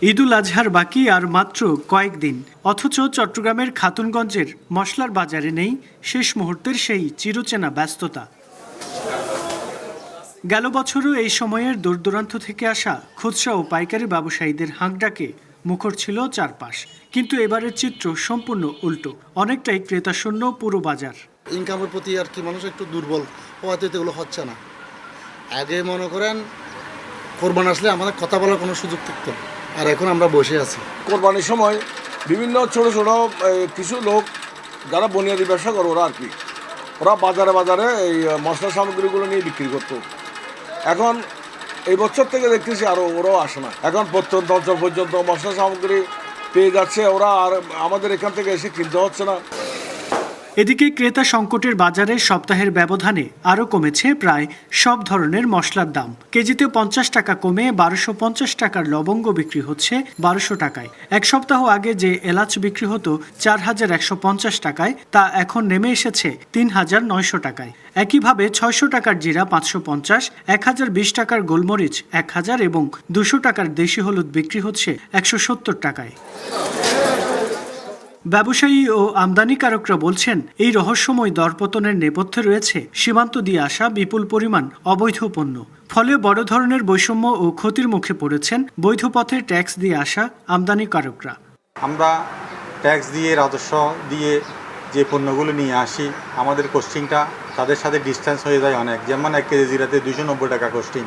ঈদুল আজহার বাকি আর মাত্র কয়েকদিন, অথচ চট্টগ্রামের খাতুনগঞ্জের মশলার বাজারে নেই শেষ মুহূর্তের সেই চিরচেনা ব্যস্ততা। গেল বছরও এই সময়ের দূরদূরান্ত থেকে আসা খুচরা ও পাইকারি ব্যবসায়ীদের হাঁকডাকে মুখর ছিল চারপাশ, কিন্তু এবারের চিত্র সম্পূর্ণ উল্টো। অনেকটাই ক্রেতাশূন্য পুরো বাজার। ইনকামের প্রতি আর কি মানুষ একটু দুর্বল হওয়াতে এগুলো হচ্ছে না। আগে মনে করেন কোরবান আসলে আমাদের কথা বলার কোনো সুযোগ থাকতো, আর এখন আমরা বসে আছি। কোরবানির সময় বিভিন্ন ছোট ছোট কিছু লোক যারা বুনিয়াদি ব্যবসা করে ওরা বাজারে বাজারে এই মশলা সামগ্রীগুলো নিয়ে বিক্রি করতো। এখন এই বছর থেকে দেখতেছি আরও ওরাও আসে না। এখন প্রত্যন্ত অঞ্চল পর্যন্ত মশলা সামগ্রী পেয়ে যাচ্ছে, ওরা আর আমাদের এখান থেকে এসে কিনতে হচ্ছে না। এদিকে ক্রেতা সংকটের বাজারে সপ্তাহের ব্যবধানে আরও কমেছে প্রায় সব ধরনের মশলার দাম। কেজিতে 50 টাকা কমে 1250 টাকার লবঙ্গ বিক্রি হচ্ছে 1200 টাকায়। এক সপ্তাহ আগে যে এলাচ বিক্রি হতো 4150 টাকায়, তা এখন নেমে এসেছে 3900 টাকায়। একইভাবে 600 টাকার জিরা 550, 1020 টাকার গোলমরিচ 1000 এবং 200 টাকার দেশি হলুদ বিক্রি হচ্ছে 170 টাকায়। ব্যবসায়ী ও আমদানিকারকরা বলছেন, এই রহস্যময় দরপতনের নেপথ্যে রয়েছে সীমান্ত দিয়ে আসা বিপুল পরিমাণ অবৈধ পণ্য। ফলে বড় ধরনের বৈষম্য ও ক্ষতির মুখে পড়েছেন বৈধ পথে ট্যাক্স দিয়ে আসা আমদানিকারকরা। আমরা ট্যাক্স দিয়ে, রাজস্ব দিয়ে যে পণ্যগুলো নিয়ে আসি, আমাদের কস্টিংটা তাদের সাথে ডিস্টেন্স হয়ে যায় অনেক। যেমন 1 কেজি জিরাতে 290 টাকা কস্টিং,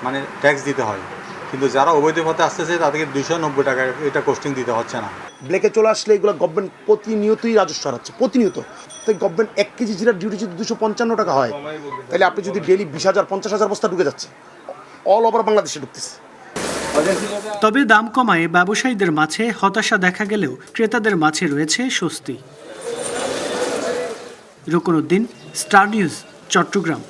মানে ট্যাক্স দিতে হয়। কিন্তু যারা অবৈধ পথে আসতেছে তাদেরকে 290 টাকা এটা কস্টিং দিতে হচ্ছে না। ব্ল্যাকে চলে আসলে এগুলো গভর্নমেন্ট প্রতিনিয়তই রাজস্ব হারাচ্ছে, প্রতিনিয়ত। তাই গভর্নমেন্ট 1 কেজি জিরার ডিউটি যদি 255 টাকা হয়, তাহলে আপনি যদি ডেলি 20,000 50,000 বস্তা ঢুকে যাচ্ছে, অল ওভার বাংলাদেশে ঢুকতেছে। তবে দাম কমায় ব্যবসায়ীদের মাঝে হতাশা দেখা গেলেও ক্রেতাদের মাঝে রয়েছে স্বস্তি। রুকনউদ্দিন, স্টার নিউজ, চট্টগ্রাম।